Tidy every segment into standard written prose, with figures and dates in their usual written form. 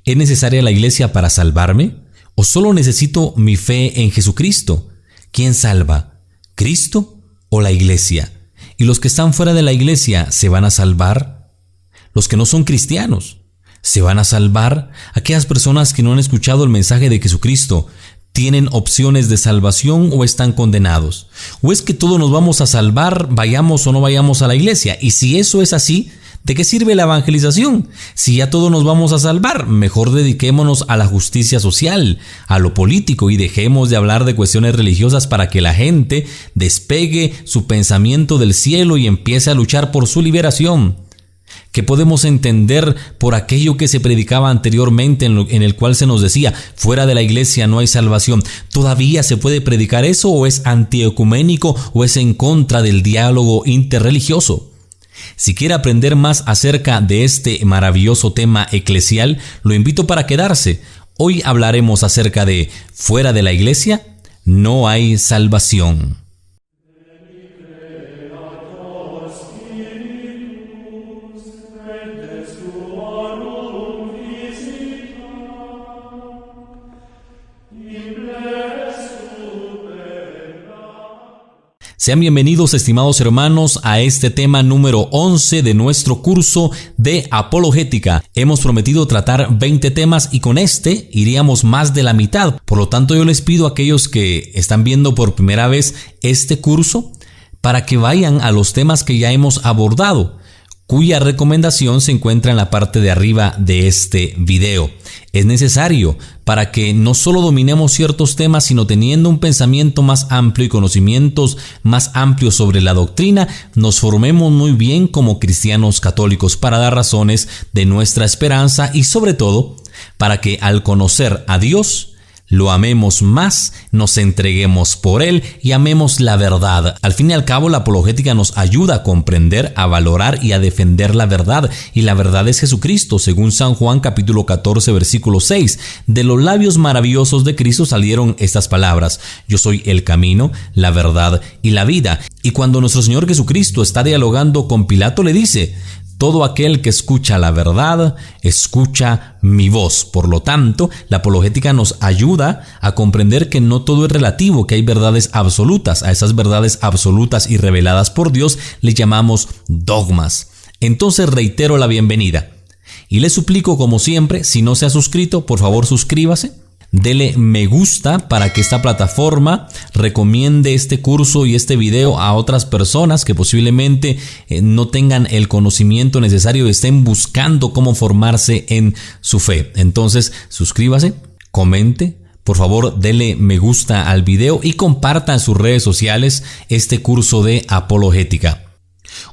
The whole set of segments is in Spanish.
¿Es necesaria la iglesia para salvarme? ¿O solo necesito mi fe en Jesucristo? ¿Quién salva? ¿Cristo o la iglesia? ¿Y los que están fuera de la iglesia se van a salvar? ¿Los que no son cristianos se van a salvar? ¿Aquellas personas que no han escuchado el mensaje de Jesucristo tienen opciones de salvación o están condenados? ¿O es que todos nos vamos a salvar, vayamos o no vayamos a la iglesia? Y si eso es así, ¿de qué sirve la evangelización? Si ya todos nos vamos a salvar, mejor dediquémonos a la justicia social, a lo político, y dejemos de hablar de cuestiones religiosas para que la gente despegue su pensamiento del cielo y empiece a luchar por su liberación. ¿Qué podemos entender por aquello que se predicaba anteriormente en el cual se nos decía, fuera de la iglesia no hay salvación? ¿Todavía se puede predicar eso o es antiecuménico o es en contra del diálogo interreligioso? Si quiere aprender más acerca de este maravilloso tema eclesial, lo invito para quedarse. Hoy hablaremos acerca de fuera de la iglesia no hay salvación. Sean bienvenidos, estimados hermanos, a este tema número 11 de nuestro curso de apologética. Hemos prometido tratar 20 temas y con este iríamos más de la mitad. Por lo tanto, yo les pido a aquellos que están viendo por primera vez este curso para que vayan a los temas que ya hemos abordado, cuya recomendación se encuentra en la parte de arriba de este video. Es necesario para que no solo dominemos ciertos temas, sino teniendo un pensamiento más amplio y conocimientos más amplios sobre la doctrina, nos formemos muy bien como cristianos católicos para dar razones de nuestra esperanza y sobre todo para que al conocer a Dios lo amemos más, nos entreguemos por Él y amemos la verdad. Al fin y al cabo, la apologética nos ayuda a comprender, a valorar y a defender la verdad. Y la verdad es Jesucristo, según San Juan capítulo 14, versículo 6. De los labios maravillosos de Cristo salieron estas palabras: yo soy el camino, la verdad y la vida. Y cuando nuestro Señor Jesucristo está dialogando con Pilato, le dice: todo aquel que escucha la verdad, escucha mi voz. Por lo tanto, la apologética nos ayuda a comprender que no todo es relativo, que hay verdades absolutas. A esas verdades absolutas y reveladas por Dios le llamamos dogmas. Entonces reitero la bienvenida. Y le suplico, como siempre, si no se ha suscrito, por favor suscríbase. Dele me gusta para que esta plataforma recomiende este curso y este video a otras personas que posiblemente no tengan el conocimiento necesario y estén buscando cómo formarse en su fe. Entonces, suscríbase, comente, por favor dele me gusta al video y comparta en sus redes sociales este curso de apologética.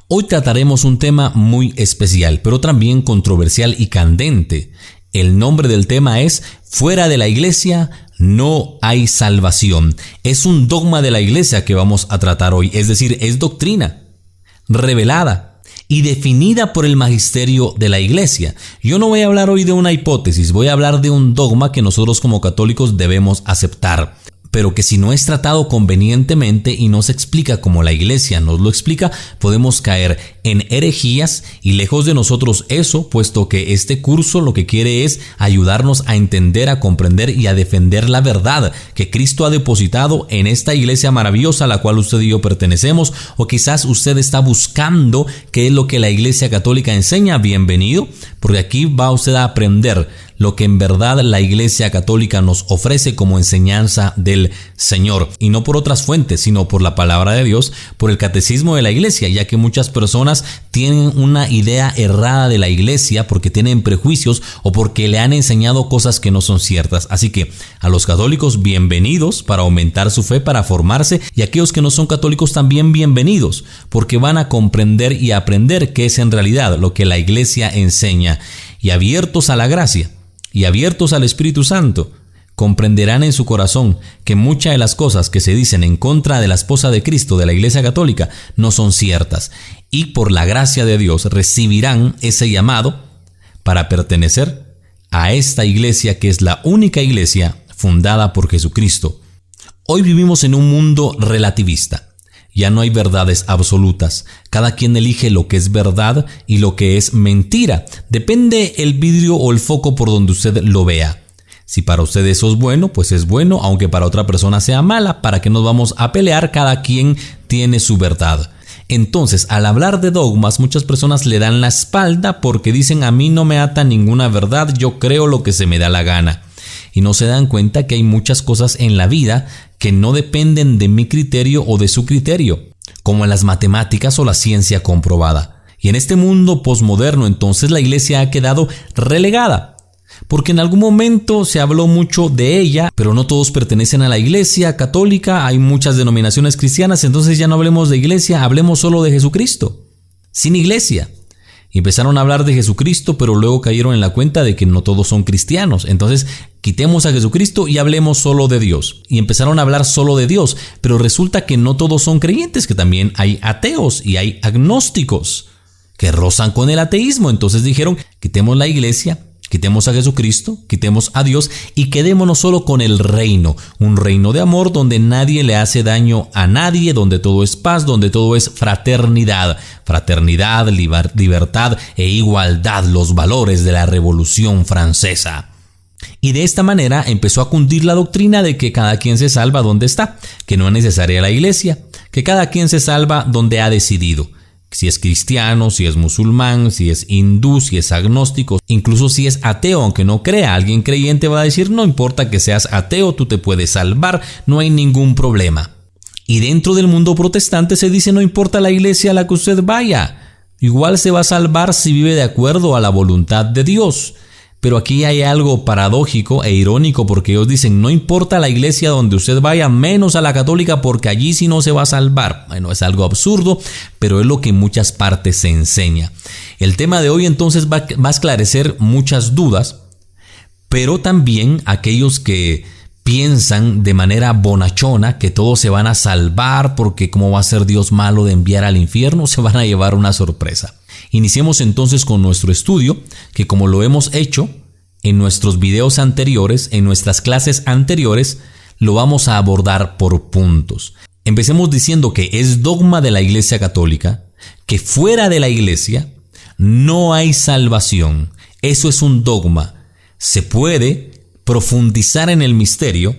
Hoy trataremos un tema muy especial, pero también controversial y candente. El nombre del tema es fuera de la iglesia no hay salvación. Es un dogma de la iglesia que vamos a tratar hoy, es decir, es doctrina revelada y definida por el magisterio de la iglesia. Yo no voy a hablar hoy de una hipótesis, voy a hablar de un dogma que nosotros como católicos debemos aceptar, pero que si no es tratado convenientemente y no se explica como la iglesia nos lo explica, podemos caer en herejías y lejos de nosotros eso, puesto que este curso lo que quiere es ayudarnos a entender, a comprender y a defender la verdad que Cristo ha depositado en esta iglesia maravillosa a la cual usted y yo pertenecemos, o quizás usted está buscando qué es lo que la iglesia católica enseña. Bienvenido, porque aquí va usted a aprender lo que en verdad la iglesia católica nos ofrece como enseñanza del Señor, y no por otras fuentes, sino por la palabra de Dios, por el catecismo de la iglesia, ya que muchas personas tienen una idea errada de la iglesia porque tienen prejuicios o porque le han enseñado cosas que no son ciertas. Así que a los católicos, bienvenidos para aumentar su fe, para formarse, y aquellos que no son católicos también bienvenidos, porque van a comprender y aprender qué es en realidad lo que la iglesia enseña, y abiertos a la gracia y abiertos al Espíritu Santo, comprenderán en su corazón que muchas de las cosas que se dicen en contra de la esposa de Cristo de la Iglesia Católica no son ciertas, y por la gracia de Dios recibirán ese llamado para pertenecer a esta iglesia que es la única iglesia fundada por Jesucristo. Hoy vivimos en un mundo relativista, Ya no hay verdades absolutas. Cada quien elige lo que es verdad y lo que es mentira. Depende el vidrio o el foco por donde usted lo vea. Si para usted eso es bueno, pues es bueno, aunque para otra persona sea mala. ¿Para qué nos vamos a pelear? Cada quien tiene su verdad. Entonces, al hablar de dogmas, muchas personas le dan la espalda porque dicen: a mí no me ata ninguna verdad, yo creo lo que se me da la gana. Y no se dan cuenta que hay muchas cosas en la vida que no dependen de mi criterio o de su criterio, como en las matemáticas o la ciencia comprobada. Y en este mundo posmoderno, entonces, la iglesia ha quedado relegada, porque en algún momento se habló mucho de ella, pero no todos pertenecen a la iglesia católica, hay muchas denominaciones cristianas, entonces ya no hablemos de iglesia, hablemos solo de Jesucristo, sin iglesia. Y empezaron a hablar de Jesucristo, pero luego cayeron en la cuenta de que no todos son cristianos. Entonces, quitemos a Jesucristo y hablemos solo de Dios. Y empezaron a hablar solo de Dios, pero resulta que no todos son creyentes, que también hay ateos y hay agnósticos que rozan con el ateísmo. Entonces dijeron: quitemos la iglesia, quitemos a Jesucristo, quitemos a Dios y quedémonos solo con el reino. Un reino de amor donde nadie le hace daño a nadie, donde todo es paz, donde todo es fraternidad. Fraternidad, libertad e igualdad, los valores de la Revolución Francesa. Y de esta manera empezó a cundir la doctrina de que cada quien se salva donde está, que no es necesaria la iglesia, que cada quien se salva donde ha decidido. Si es cristiano, si es musulmán, si es hindú, si es agnóstico, incluso si es ateo, aunque no crea. Alguien creyente va a decir: no importa que seas ateo, tú te puedes salvar, no hay ningún problema. Y dentro del mundo protestante se dice: no importa la iglesia a la que usted vaya, igual se va a salvar si vive de acuerdo a la voluntad de Dios. Pero aquí hay algo paradójico e irónico, porque ellos dicen: no importa la iglesia donde usted vaya, menos a la católica, porque allí sí no se va a salvar. Bueno, es algo absurdo, pero es lo que en muchas partes se enseña. El tema de hoy entonces va a esclarecer muchas dudas, pero también aquellos que piensan de manera bonachona que todos se van a salvar porque ¿cómo va a ser Dios malo de enviar al infierno? Se van a llevar una sorpresa. Iniciemos entonces con nuestro estudio, que como lo hemos hecho en nuestros videos anteriores, en nuestras clases anteriores, lo vamos a abordar por puntos. Empecemos diciendo que es dogma de la Iglesia Católica que fuera de la Iglesia no hay salvación. Eso es un dogma. Se puede profundizar en el misterio,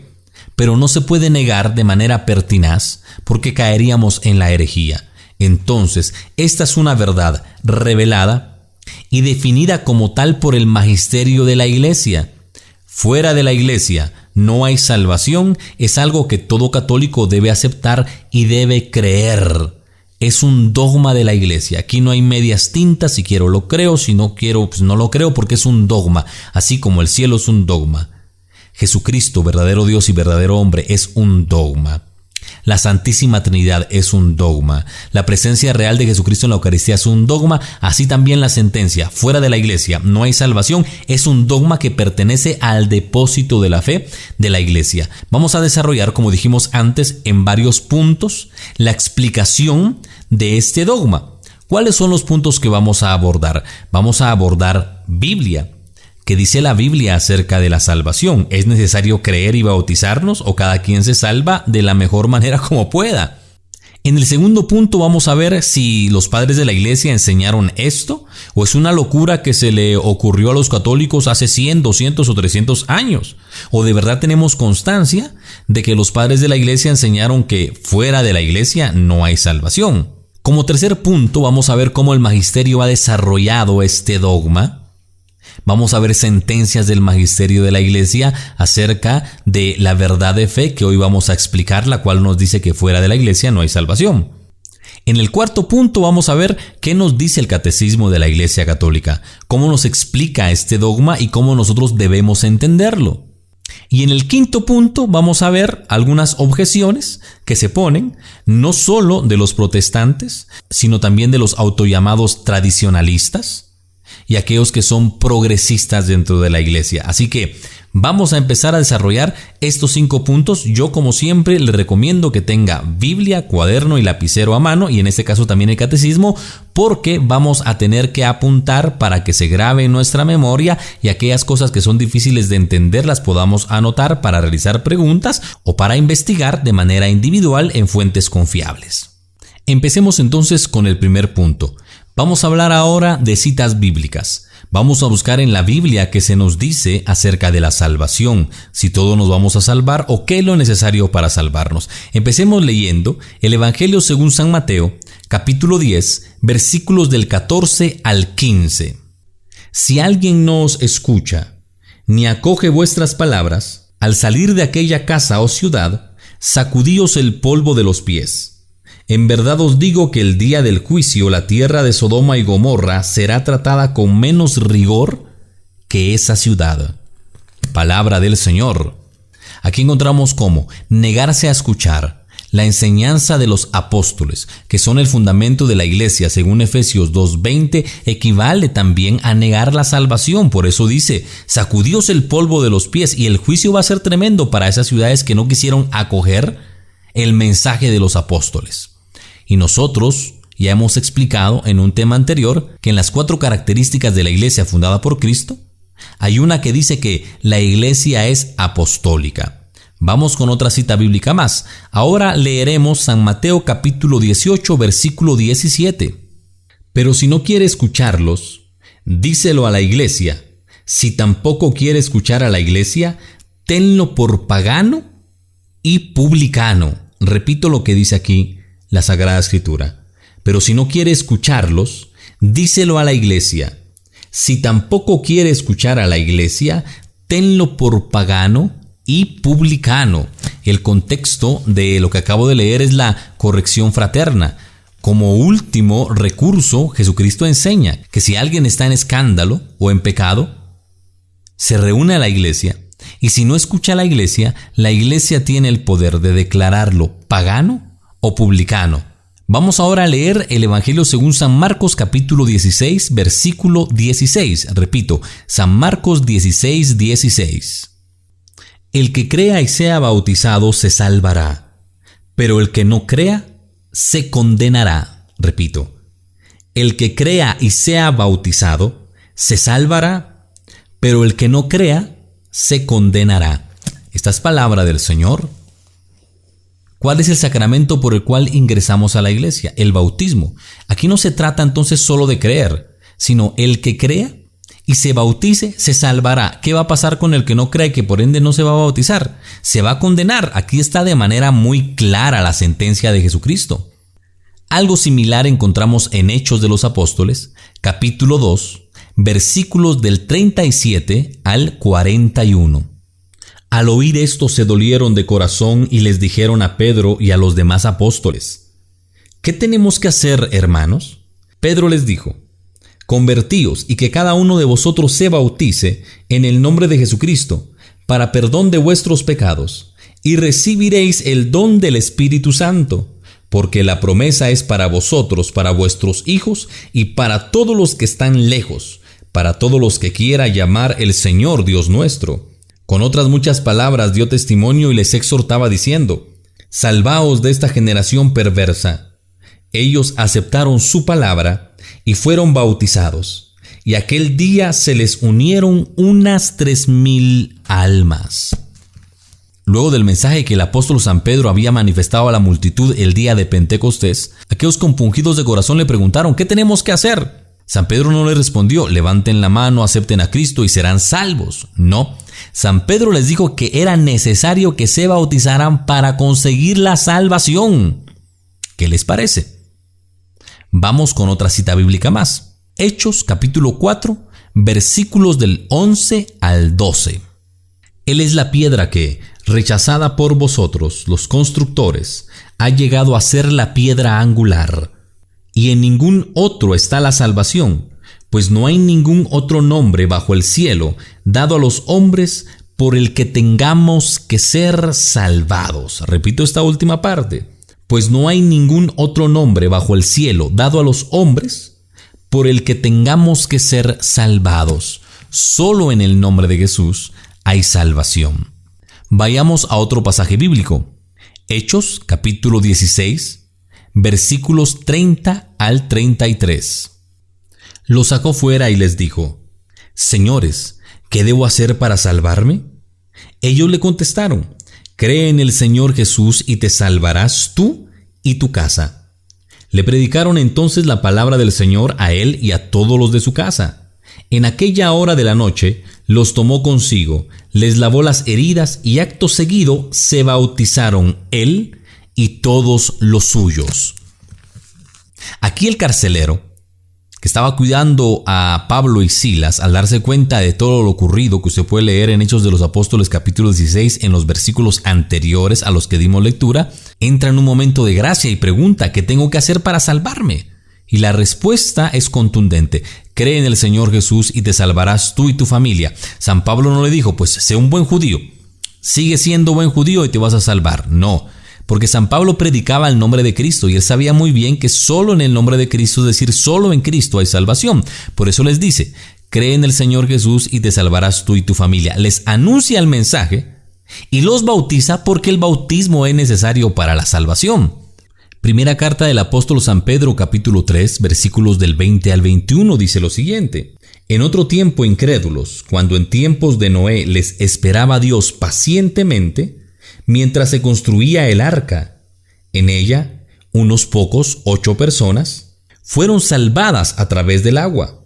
pero no se puede negar de manera pertinaz porque caeríamos en la herejía. Entonces, esta es una verdad revelada y definida como tal por el magisterio de la Iglesia. Fuera de la Iglesia no hay salvación, es algo que todo católico debe aceptar y debe creer. Es un dogma de la Iglesia. Aquí no hay medias tintas: si quiero lo creo, si no quiero pues no lo creo, porque es un dogma, así como el cielo es un dogma. Jesucristo, verdadero Dios y verdadero hombre, es un dogma. La Santísima Trinidad es un dogma. La presencia real de Jesucristo en la Eucaristía es un dogma. Así también la sentencia: fuera de la Iglesia no hay salvación, es un dogma que pertenece al depósito de la fe de la Iglesia. Vamos a desarrollar, como dijimos antes, en varios puntos la explicación de este dogma. ¿Cuáles son los puntos que vamos a abordar? Vamos a abordar Biblia. ¿Qué dice la Biblia acerca de la salvación? ¿Es necesario creer y bautizarnos o cada quien se salva de la mejor manera como pueda? En el segundo punto vamos a ver si los padres de la iglesia enseñaron esto o es una locura que se le ocurrió a los católicos hace 100, 200 o 300 años. O de verdad tenemos constancia de que los padres de la iglesia enseñaron que fuera de la iglesia no hay salvación. Como tercer punto vamos a ver cómo el magisterio ha desarrollado este dogma. Vamos a ver sentencias del magisterio de la iglesia acerca de la verdad de fe que hoy vamos a explicar, la cual nos dice que fuera de la iglesia no hay salvación. En el cuarto punto vamos a ver qué nos dice el catecismo de la Iglesia Católica, cómo nos explica este dogma y cómo nosotros debemos entenderlo. Y en el quinto punto vamos a ver algunas objeciones que se ponen no solo de los protestantes, sino también de los autollamados tradicionalistas y aquellos que son progresistas dentro de la iglesia. Así que vamos a empezar a desarrollar estos 5 puntos. Yo, como siempre, le recomiendo que tenga Biblia, cuaderno y lapicero a mano, y en este caso también el catecismo, porque vamos a tener que apuntar para que se grabe en nuestra memoria y aquellas cosas que son difíciles de entender las podamos anotar para realizar preguntas o para investigar de manera individual en fuentes confiables. Empecemos entonces con el primer punto. Vamos a hablar ahora de citas bíblicas. Vamos a buscar en la Biblia qué se nos dice acerca de la salvación, si todos nos vamos a salvar o qué es lo necesario para salvarnos. Empecemos leyendo el Evangelio según San Mateo, capítulo 10, versículos del 14 al 15. Si alguien no os escucha, ni acoge vuestras palabras, al salir de aquella casa o ciudad, sacudíos el polvo de los pies. En verdad os digo que el día del juicio la tierra de Sodoma y Gomorra será tratada con menos rigor que esa ciudad. Palabra del Señor. Aquí encontramos cómo negarse a escuchar la enseñanza de los apóstoles, que son el fundamento de la iglesia, según Efesios 2:20, equivale también a negar la salvación. Por eso dice, sacudíos el polvo de los pies, y el juicio va a ser tremendo para esas ciudades que no quisieron acoger el mensaje de los apóstoles. Y nosotros ya hemos explicado en un tema anterior que en las 4 características de la iglesia fundada por Cristo, hay una que dice que la iglesia es apostólica. Vamos con otra cita bíblica más. Ahora leeremos San Mateo capítulo 18, versículo 17. Pero si no quiere escucharlos, díselo a la iglesia. Si tampoco quiere escuchar a la iglesia, tenlo por pagano y publicano. Repito lo que dice aquí la Sagrada Escritura. Pero si no quiere escucharlos, díselo a la iglesia. Si tampoco quiere escuchar a la iglesia, tenlo por pagano y publicano. El contexto de lo que acabo de leer es la corrección fraterna. Como último recurso, Jesucristo enseña que si alguien está en escándalo o en pecado, se reúne a la iglesia, y si no escucha a la iglesia tiene el poder de declararlo pagano o publicano. Vamos ahora a leer el Evangelio según San Marcos capítulo 16, versículo 16. Repito, San Marcos 16, 16. El que crea y sea bautizado se salvará, pero el que no crea se condenará. Repito, el que crea y sea bautizado se salvará, pero el que no crea se condenará. Esta es palabra del Señor. ¿Cuál es el sacramento por el cual ingresamos a la iglesia? El bautismo. Aquí no se trata entonces solo de creer, sino el que crea y se bautice se salvará. ¿Qué va a pasar con el que no cree, que por ende no se va a bautizar? Se va a condenar. Aquí está de manera muy clara la sentencia de Jesucristo. Algo similar encontramos en Hechos de los Apóstoles, capítulo 2, versículos del 37 al 41. Al oír esto se dolieron de corazón y les dijeron a Pedro y a los demás apóstoles: ¿qué tenemos que hacer, hermanos? Pedro les dijo: convertíos y que cada uno de vosotros se bautice en el nombre de Jesucristo para perdón de vuestros pecados, y recibiréis el don del Espíritu Santo, porque la promesa es para vosotros, para vuestros hijos y para todos los que están lejos, para todos los que quiera llamar el Señor Dios nuestro. Con otras muchas palabras dio testimonio y les exhortaba diciendo: salvaos de esta generación perversa. Ellos aceptaron su palabra y fueron bautizados, y aquel día se les unieron unas 3,000 almas. Luego del mensaje que el apóstol San Pedro había manifestado a la multitud el día de Pentecostés, aquellos compungidos de corazón le preguntaron: ¿qué tenemos que hacer? San Pedro no les respondió: levanten la mano, acepten a Cristo y serán salvos. No, San Pedro les dijo que era necesario que se bautizaran para conseguir la salvación. ¿Qué les parece? Vamos con otra cita bíblica más. Hechos capítulo 4, versículos del 11 al 12. Él es la piedra que, rechazada por vosotros, los constructores, ha llegado a ser la piedra angular. Y en ningún otro está la salvación, pues no hay ningún otro nombre bajo el cielo dado a los hombres por el que tengamos que ser salvados. Repito esta última parte. Pues no hay ningún otro nombre bajo el cielo dado a los hombres por el que tengamos que ser salvados. Solo en el nombre de Jesús hay salvación. Vayamos a otro pasaje bíblico. Hechos capítulo 16. Versículos 30 al 33. Los sacó fuera y les dijo: Señores, ¿qué debo hacer para salvarme? Ellos le contestaron: Cree en el Señor Jesús y te salvarás tú y tu casa. Le predicaron entonces la palabra del Señor a él y a todos los de su casa. En aquella hora de la noche los tomó consigo, les lavó las heridas y acto seguido se bautizaron él y todos los suyos. Aquí el carcelero, que estaba cuidando a Pablo y Silas, al darse cuenta de todo lo ocurrido, que usted puede leer en Hechos de los Apóstoles capítulo 16 en los versículos anteriores a los que dimos lectura, entra en un momento de gracia y pregunta: ¿qué tengo que hacer para salvarme? Y la respuesta es contundente: cree en el Señor Jesús y te salvarás tú y tu familia. San Pablo no le dijo: pues sé un buen judío, sigue siendo buen judío y te vas a salvar. No, porque San Pablo predicaba el nombre de Cristo y él sabía muy bien que solo en el nombre de Cristo, es decir, solo en Cristo hay salvación. Por eso les dice: cree en el Señor Jesús y te salvarás tú y tu familia. Les anuncia el mensaje y los bautiza, porque el bautismo es necesario para la salvación. Primera carta del apóstol San Pedro capítulo 3 versículos del 20 al 21 dice lo siguiente: en otro tiempo incrédulos, cuando en tiempos de Noé les esperaba Dios pacientemente, mientras se construía el arca, en ella unos pocos, 8 personas, fueron salvadas a través del agua.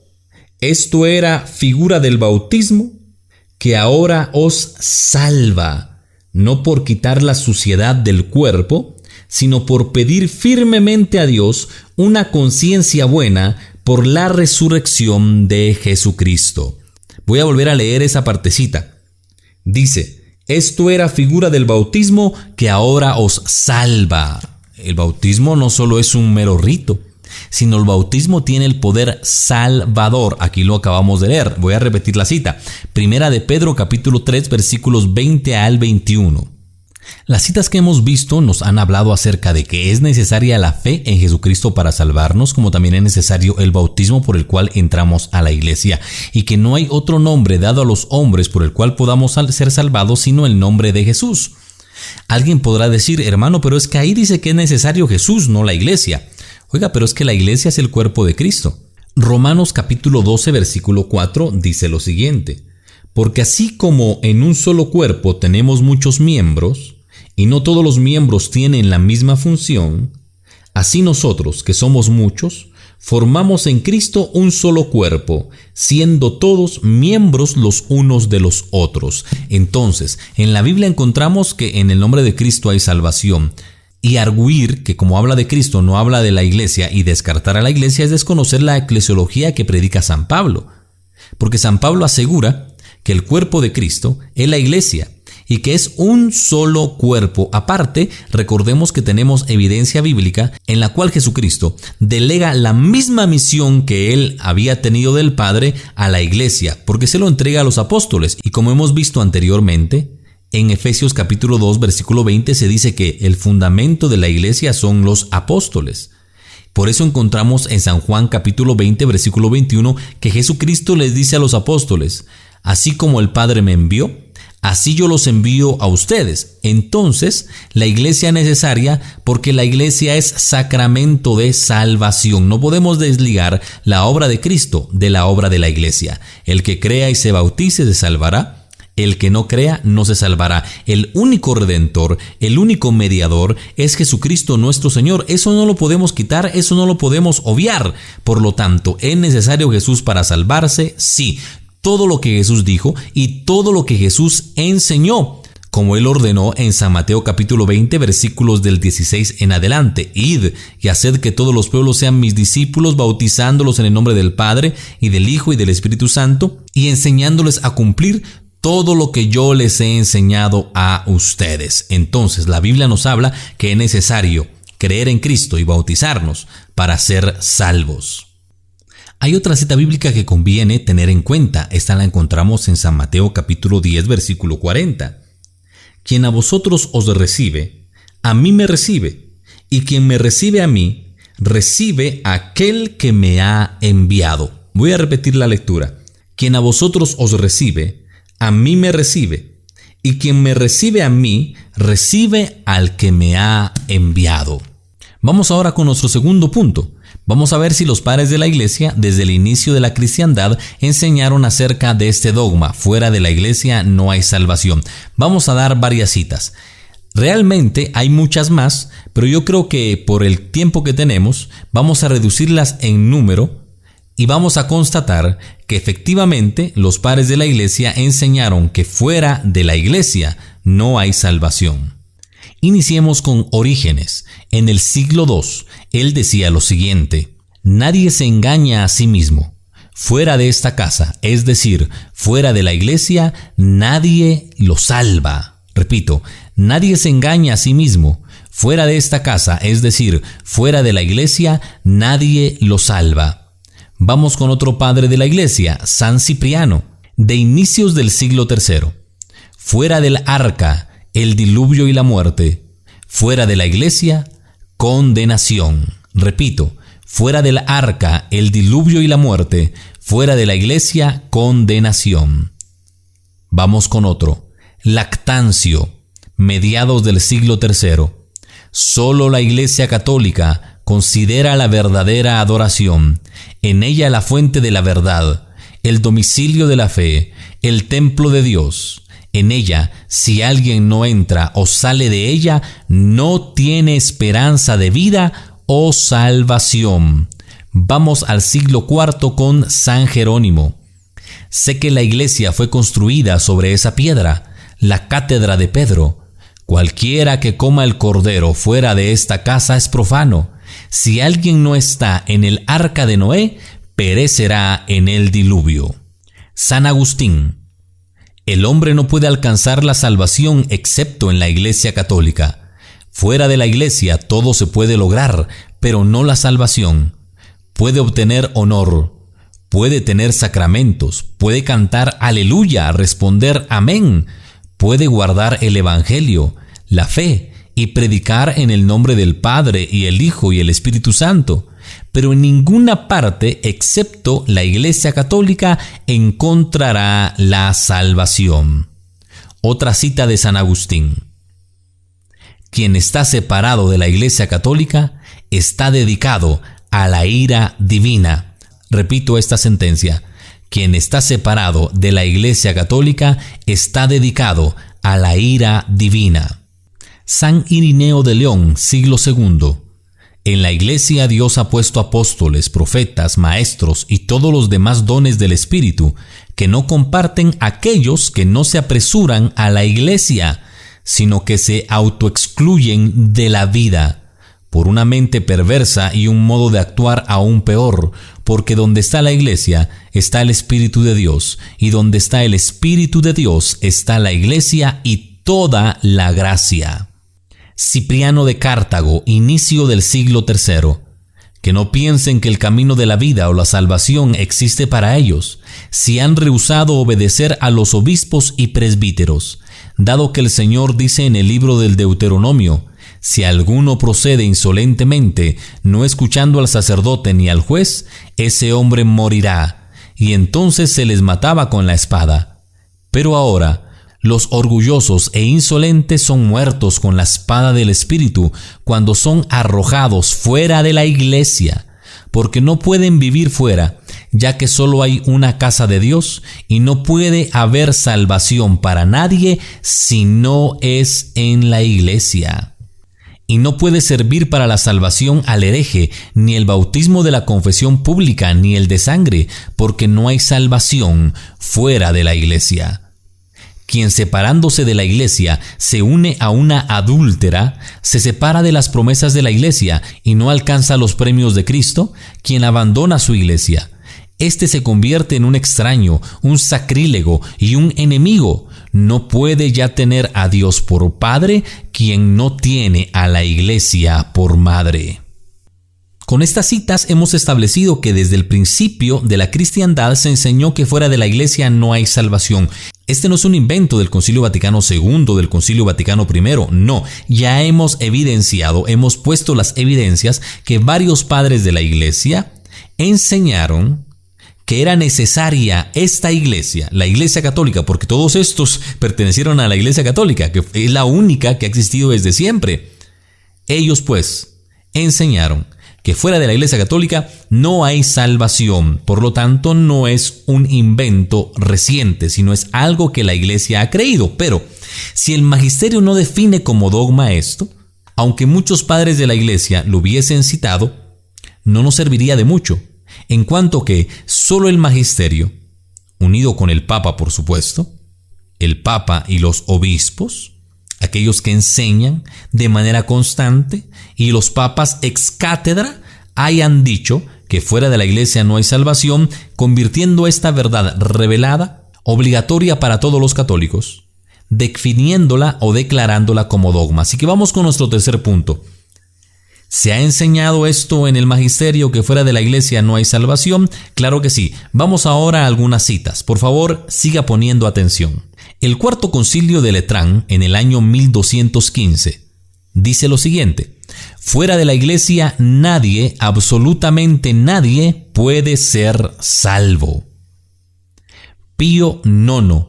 Esto era figura del bautismo que ahora os salva, no por quitar la suciedad del cuerpo, sino por pedir firmemente a Dios una conciencia buena por la resurrección de Jesucristo. Voy a volver a leer esa partecita. Dice: esto era figura del bautismo que ahora os salva. El bautismo no solo es un mero rito, sino el bautismo tiene el poder salvador. Aquí lo acabamos de leer. Voy a repetir la cita. Primera de Pedro capítulo 3 versículos 20 al 21. Las citas que hemos visto nos han hablado acerca de que es necesaria la fe en Jesucristo para salvarnos, como también es necesario el bautismo por el cual entramos a la iglesia, y que no hay otro nombre dado a los hombres por el cual podamos ser salvados sino el nombre de Jesús. Alguien podrá decir: hermano, pero es que ahí dice que es necesario Jesús, no la iglesia. Oiga, pero es que la iglesia es el cuerpo de Cristo. Romanos capítulo 12 versículo 4 dice lo siguiente: porque así como en un solo cuerpo tenemos muchos miembros, y no todos los miembros tienen la misma función, así nosotros, que somos muchos, formamos en Cristo un solo cuerpo, siendo todos miembros los unos de los otros. Entonces, en la Biblia encontramos que en el nombre de Cristo hay salvación. Y arguir que como habla de Cristo no habla de la iglesia y descartar a la iglesia es desconocer la eclesiología que predica San Pablo. Porque San Pablo asegura que el cuerpo de Cristo es la iglesia y que es un solo cuerpo. Aparte, recordemos que tenemos evidencia bíblica en la cual Jesucristo delega la misma misión que él había tenido del Padre a la iglesia, porque se lo entrega a los apóstoles. Y como hemos visto anteriormente, en Efesios capítulo 2 versículo 20 se dice que el fundamento de la iglesia son los apóstoles. Por eso encontramos en San Juan capítulo 20 versículo 21 que Jesucristo les dice a los apóstoles: así como el Padre me envió, así yo los envío a ustedes. Entonces, la iglesia es necesaria porque la iglesia es sacramento de salvación. No podemos desligar la obra de Cristo de la obra de la iglesia. El que crea y se bautice se salvará. El que no crea no se salvará. El único redentor, el único mediador es Jesucristo nuestro Señor. Eso no lo podemos quitar, eso no lo podemos obviar. Por lo tanto, ¿es necesario Jesús para salvarse? Sí. Todo lo que Jesús dijo y todo lo que Jesús enseñó, como él ordenó en San Mateo capítulo 20 versículos del 16 en adelante: id y haced que todos los pueblos sean mis discípulos, bautizándolos en el nombre del Padre y del Hijo y del Espíritu Santo, y enseñándoles a cumplir todo lo que yo les he enseñado a ustedes. Entonces la Biblia nos habla que es necesario creer en Cristo y bautizarnos para ser salvos. Hay otra cita bíblica que conviene tener en cuenta. Esta la encontramos en San Mateo capítulo 10 versículo 40. Quien a vosotros os recibe, a mí me recibe, y quien me recibe a mí, recibe a aquel que me ha enviado. Voy a repetir la lectura. Quien a vosotros os recibe, a mí me recibe, y quien me recibe a mí, recibe al que me ha enviado. Vamos ahora con nuestro segundo punto. Vamos a ver si los padres de la iglesia, desde el inicio de la cristiandad, enseñaron acerca de este dogma: fuera de la iglesia no hay salvación. Vamos a dar varias citas. Realmente hay muchas más, pero yo creo que por el tiempo que tenemos vamos a reducirlas en número y vamos a constatar que efectivamente los padres de la iglesia enseñaron que fuera de la iglesia no hay salvación. Iniciemos con Orígenes. En el siglo II, él decía lo siguiente: nadie se engaña a sí mismo. Fuera de esta casa, es decir, fuera de la iglesia, nadie lo salva. Repito, nadie se engaña a sí mismo. Fuera de esta casa, es decir, fuera de la iglesia, nadie lo salva. Vamos con otro padre de la iglesia, San Cipriano, de inicios del siglo III. Fuera del arca, el diluvio y la muerte. Fuera de la iglesia, condenación. Repito, fuera del arca, el diluvio y la muerte. Fuera de la iglesia, condenación. Vamos con otro. Lactancio, mediados del siglo III. Solo la Iglesia Católica considera la verdadera adoración, en ella la fuente de la verdad, el domicilio de la fe, el templo de Dios. En ella, si alguien no entra o sale de ella, no tiene esperanza de vida o salvación. Vamos al siglo IV con San Jerónimo. Sé que la iglesia fue construida sobre esa piedra, la cátedra de Pedro. Cualquiera que coma el cordero fuera de esta casa es profano. Si alguien no está en el arca de Noé, perecerá en el diluvio. San Agustín. El hombre no puede alcanzar la salvación excepto en la Iglesia Católica. Fuera de la Iglesia todo se puede lograr, pero no la salvación. Puede obtener honor, puede tener sacramentos, puede cantar aleluya, responder amén, puede guardar el evangelio, la fe y predicar en el nombre del Padre y el Hijo y el Espíritu Santo, pero en ninguna parte excepto la Iglesia Católica encontrará la salvación. Otra cita de San Agustín. Quien está separado de la Iglesia Católica está dedicado a la ira divina. Repito esta sentencia. Quien está separado de la Iglesia Católica está dedicado a la ira divina. San Irineo de León, siglo II. En la Iglesia Dios ha puesto apóstoles, profetas, maestros y todos los demás dones del Espíritu, que no comparten aquellos que no se apresuran a la Iglesia, sino que se autoexcluyen de la vida, por una mente perversa y un modo de actuar aún peor, porque donde está la Iglesia está el Espíritu de Dios, y donde está el Espíritu de Dios está la Iglesia y toda la gracia. Cipriano de Cartago, inicio del siglo III. Que no piensen que el camino de la vida o la salvación existe para ellos, si han rehusado obedecer a los obispos y presbíteros, dado que el Señor dice en el libro del Deuteronomio: si alguno procede insolentemente, no escuchando al sacerdote ni al juez, ese hombre morirá. Y entonces se les mataba con la espada. Pero ahora, los orgullosos e insolentes son muertos con la espada del Espíritu cuando son arrojados fuera de la iglesia, porque no pueden vivir fuera, ya que solo hay una casa de Dios y no puede haber salvación para nadie si no es en la iglesia. Y no puede servir para la salvación al hereje, ni el bautismo de la confesión pública, ni el de sangre, porque no hay salvación fuera de la iglesia. Quien separándose de la iglesia se une a una adúltera, se separa de las promesas de la iglesia y no alcanza los premios de Cristo. Quien abandona su iglesia, este se convierte en un extraño, un sacrílego y un enemigo. No puede ya tener a Dios por Padre quien no tiene a la iglesia por madre. Con estas citas hemos establecido que desde el principio de la cristiandad se enseñó que fuera de la iglesia no hay salvación. Este no es un invento del Concilio Vaticano II, del Concilio Vaticano I, no. Ya hemos evidenciado, hemos puesto las evidencias que varios padres de la iglesia enseñaron que era necesaria esta iglesia, la Iglesia Católica, porque todos estos pertenecieron a la Iglesia Católica, que es la única que ha existido desde siempre. Ellos pues enseñaron que fuera de la Iglesia Católica no hay salvación. Por lo tanto, no es un invento reciente, sino es algo que la Iglesia ha creído. Pero Si el magisterio no define como dogma esto, aunque muchos padres de la Iglesia lo hubiesen citado, no nos serviría de mucho, en cuanto que solo el magisterio, unido con el Papa por supuesto, el Papa y los obispos, aquellos que enseñan de manera constante, y los papas ex cátedra, hayan dicho que fuera de la Iglesia no hay salvación, convirtiendo esta verdad revelada obligatoria para todos los católicos, definiéndola o declarándola como dogma. Así que vamos con nuestro tercer punto. ¿Se ha enseñado esto en el magisterio, que fuera de la Iglesia no hay salvación? Claro que sí. Vamos ahora a algunas citas. Por favor, siga poniendo atención. El Cuarto Concilio de Letrán, en el año 1215, dice lo siguiente: fuera de la Iglesia nadie, absolutamente nadie, puede ser salvo. Pío IX,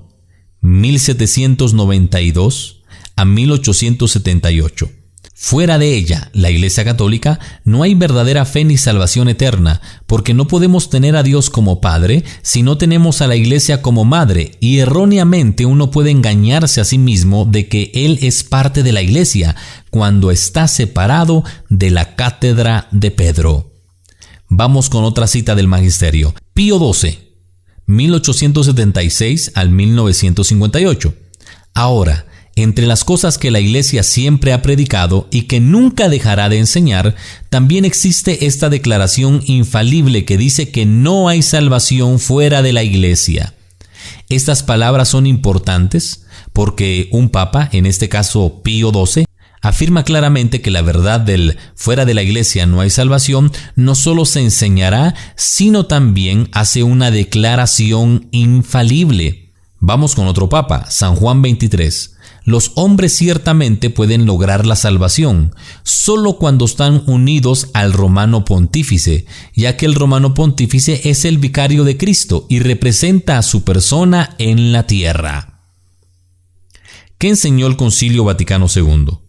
1792 a 1878. Fuera de ella, la Iglesia Católica, no hay verdadera fe ni salvación eterna, porque no podemos tener a Dios como Padre si no tenemos a la Iglesia como Madre, y erróneamente uno puede engañarse a sí mismo de que Él es parte de la Iglesia, cuando está separado de la cátedra de Pedro. Vamos con otra cita del magisterio. Pío XII, 1876 al 1958. Ahora, entre las cosas que la Iglesia siempre ha predicado y que nunca dejará de enseñar, también existe esta declaración infalible que dice que no hay salvación fuera de la Iglesia. Estas palabras son importantes porque un papa, en este caso Pío XII, afirma claramente que la verdad del fuera de la Iglesia no hay salvación no solo se enseñará, sino también hace una declaración infalible. Vamos con otro papa, San Juan XXIII. Los hombres ciertamente pueden lograr la salvación solo cuando están unidos al romano pontífice, ya que el romano pontífice es el vicario de Cristo y representa a su persona en la tierra. ¿Qué enseñó el Concilio Vaticano II?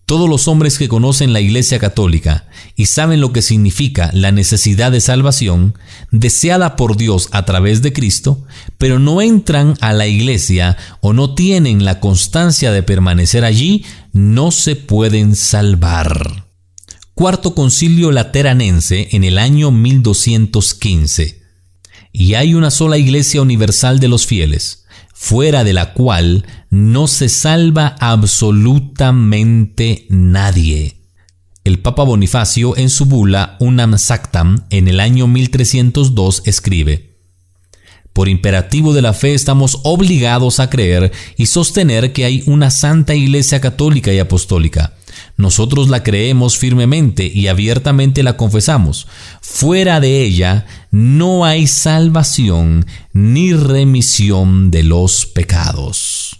Todos los hombres que conocen la Iglesia Católica y saben lo que significa la necesidad de salvación, deseada por Dios a través de Cristo, pero no entran a la Iglesia o no tienen la constancia de permanecer allí, no se pueden salvar. Cuarto Concilio Lateranense, en el año 1215. Y hay una sola Iglesia universal de los fieles, fuera de la cual no se salva absolutamente nadie. El Papa Bonifacio, en su bula Unam Sanctam, en el año 1302, escribe: por imperativo de la fe estamos obligados a creer y sostener que hay una santa Iglesia católica y apostólica. Nosotros la creemos firmemente y abiertamente la confesamos. Fuera de ella no hay salvación ni remisión de los pecados.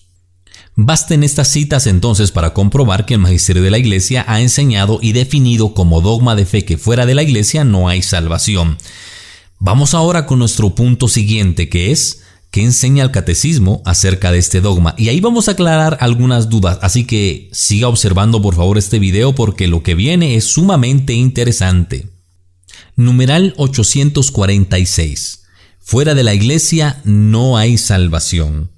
Basten estas citas entonces para comprobar que el magisterio de la Iglesia ha enseñado y definido como dogma de fe que fuera de la Iglesia no hay salvación. Vamos ahora con nuestro punto siguiente, que es ¿qué enseña el catecismo acerca de este dogma? Y ahí vamos a aclarar algunas dudas, así que siga observando por favor este video porque lo que viene es sumamente interesante. Numeral 846. Fuera de la Iglesia no hay salvación.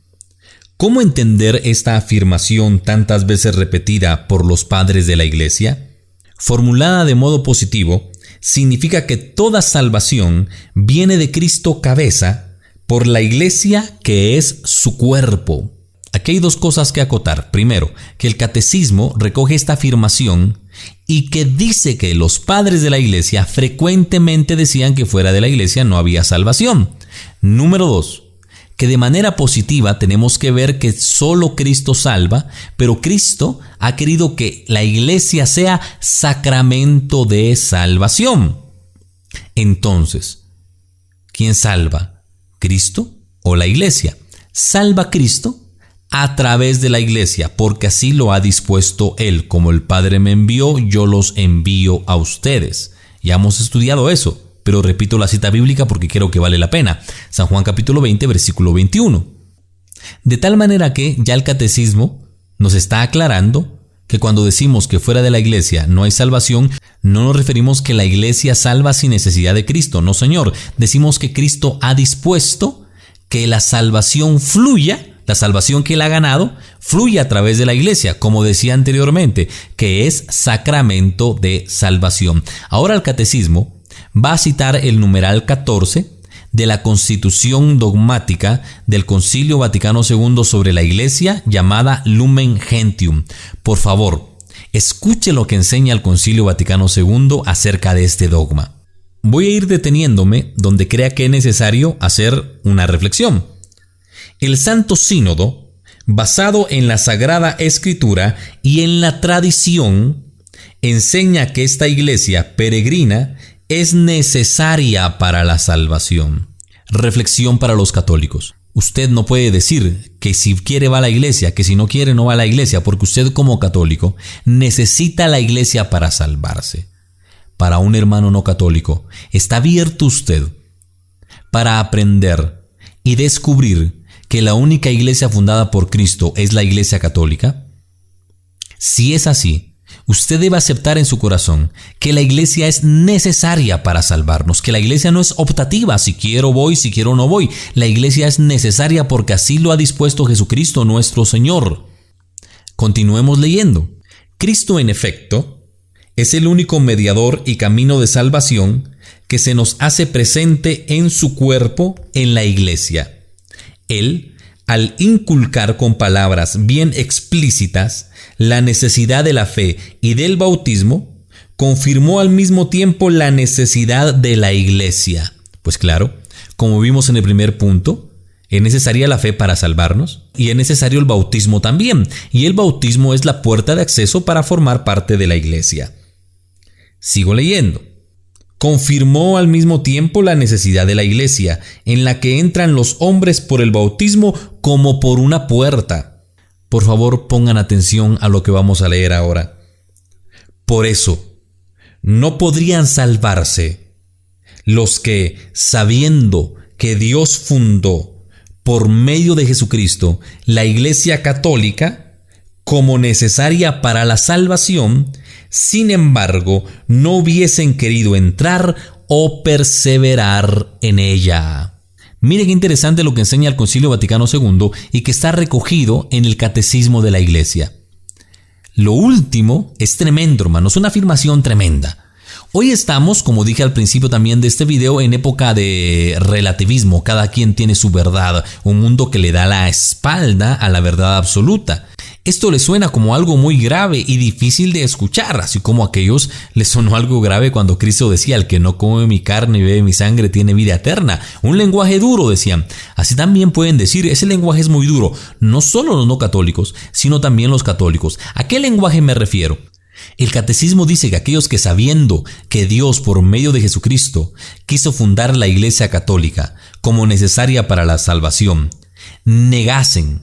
¿Cómo entender esta afirmación tantas veces repetida por los padres de la Iglesia? Formulada de modo positivo, significa que toda salvación viene de Cristo cabeza, por la Iglesia que es su cuerpo. Aquí hay dos cosas que acotar. Primero, que el catecismo recoge esta afirmación y que dice que los padres de la Iglesia frecuentemente decían que fuera de la Iglesia no había salvación. Número 2, que de manera positiva tenemos que ver que solo Cristo salva, pero Cristo ha querido que la Iglesia sea sacramento de salvación. Entonces, ¿quién salva? ¿Cristo o la Iglesia? Salva Cristo a través de la Iglesia, porque así lo ha dispuesto Él. Como el Padre me envió, yo los envío a ustedes. Ya hemos estudiado eso, pero repito la cita bíblica porque creo que vale la pena. San Juan capítulo 20, versículo 21. De tal manera que ya el catecismo nos está aclarando que cuando decimos que fuera de la Iglesia no hay salvación, no nos referimos que la Iglesia salva sin necesidad de Cristo. No, señor. Decimos que Cristo ha dispuesto que la salvación fluya la salvación que Él ha ganado, fluye a través de la iglesia, como decía anteriormente, que es sacramento de salvación. Ahora el catecismo va a citar el numeral 14 de la Constitución Dogmática del Concilio Vaticano II sobre la Iglesia, llamada Lumen Gentium. Por favor, escuche lo que enseña el Concilio Vaticano II acerca de este dogma. Voy a ir deteniéndome donde crea que es necesario hacer una reflexión. El Santo Sínodo, basado en la Sagrada Escritura y en la tradición, enseña que esta iglesia peregrina es necesaria para la salvación. Reflexión para los católicos. Usted no puede decir que si quiere va a la iglesia, que si no quiere no va a la iglesia, porque usted como católico necesita la iglesia para salvarse. Para un hermano no católico, ¿está abierto usted para aprender y descubrir que la única iglesia fundada por Cristo es la Iglesia Católica? Si es así, usted debe aceptar en su corazón que la iglesia es necesaria para salvarnos, que la iglesia no es optativa, si quiero voy, si quiero no voy. La iglesia es necesaria porque así lo ha dispuesto Jesucristo nuestro Señor. Continuemos leyendo. Cristo, en efecto, es el único mediador y camino de salvación que se nos hace presente en su cuerpo, en la iglesia. Él, al inculcar con palabras bien explícitas la necesidad de la fe y del bautismo, confirmó al mismo tiempo la necesidad de la iglesia. Pues claro, como vimos en el primer punto, es necesaria la fe para salvarnos y es necesario el bautismo también. Y el bautismo es la puerta de acceso para formar parte de la iglesia. Sigo leyendo. Confirmó al mismo tiempo la necesidad de la iglesia, en la que entran los hombres por el bautismo como por una puerta. Por favor, pongan atención a lo que vamos a leer ahora. Por eso, no podrían salvarse los que, sabiendo que Dios fundó por medio de Jesucristo la Iglesia Católica como necesaria para la salvación, sin embargo, no hubiesen querido entrar o perseverar en ella. Mire qué interesante lo que enseña el Concilio Vaticano II y que está recogido en el Catecismo de la Iglesia. Lo último es tremendo, hermanos, una afirmación tremenda. Hoy estamos, como dije al principio también de este video, en época de relativismo. Cada quien tiene su verdad, un mundo que le da la espalda a la verdad absoluta. Esto les suena como algo muy grave y difícil de escuchar, así como a aquellos les sonó algo grave cuando Cristo decía: el que no come mi carne y bebe mi sangre tiene vida eterna. Un lenguaje duro, decían. Así también pueden decir, ese lenguaje es muy duro. No solo los no católicos, sino también los católicos. ¿A qué lenguaje me refiero? El catecismo dice que aquellos que, sabiendo que Dios por medio de Jesucristo quiso fundar la Iglesia Católica como necesaria para la salvación, negasen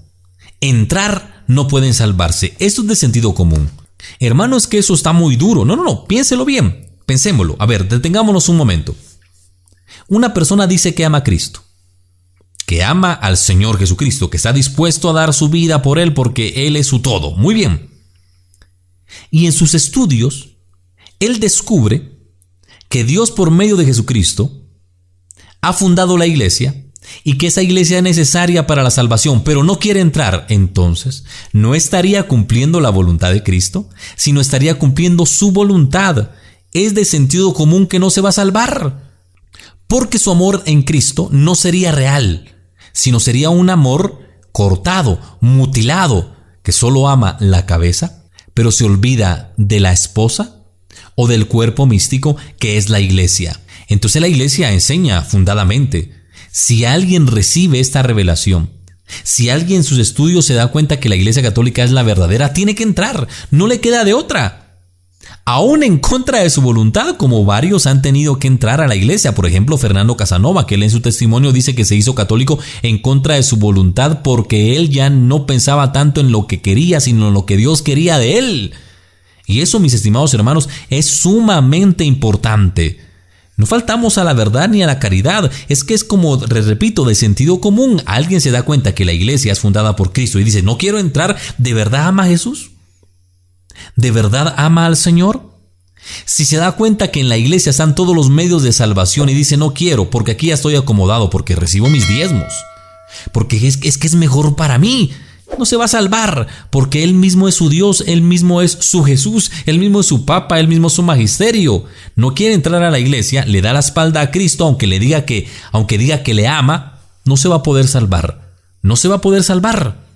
entrar, no pueden salvarse. Esto es de sentido común. Hermano, es que eso está muy duro. No, piénselo bien. Pensémoslo. A ver, detengámonos un momento. Una persona dice que ama a Cristo, que ama al Señor Jesucristo, que está dispuesto a dar su vida por Él porque Él es su todo. Muy bien. Y en sus estudios, él descubre que Dios por medio de Jesucristo ha fundado la iglesia y que esa iglesia es necesaria para la salvación, pero no quiere entrar. Entonces, no estaría cumpliendo la voluntad de Cristo, sino estaría cumpliendo su voluntad. Es de sentido común que no se va a salvar, porque su amor en Cristo no sería real, sino sería un amor cortado, mutilado, que solo ama la cabeza, pero se olvida de la esposa o del cuerpo místico que es la iglesia. Entonces la iglesia enseña fundadamente: si alguien recibe esta revelación, si alguien en sus estudios se da cuenta que la Iglesia Católica es la verdadera, tiene que entrar, no le queda de otra. Aún en contra de su voluntad, como varios han tenido que entrar a la iglesia. Por ejemplo, Fernando Casanova, que él en su testimonio dice que se hizo católico en contra de su voluntad porque él ya no pensaba tanto en lo que quería, sino en lo que Dios quería de él. Y eso, mis estimados hermanos, es sumamente importante. No faltamos a la verdad ni a la caridad. Es que es como, repito, de sentido común. Alguien se da cuenta que la iglesia es fundada por Cristo y dice: no quiero entrar. ¿De verdad ama a Jesús? ¿De verdad ama al Señor? Si se da cuenta que en la iglesia están todos los medios de salvación y dice: no quiero, porque aquí ya estoy acomodado, porque recibo mis diezmos, porque es que es mejor para mí. No se va a salvar, porque Él mismo es su Dios, Él mismo es su Jesús, Él mismo es su Papa, Él mismo es su magisterio. No quiere entrar a la iglesia, le da la espalda a Cristo, aunque diga que le ama, no se va a poder salvar. No se va a poder salvar.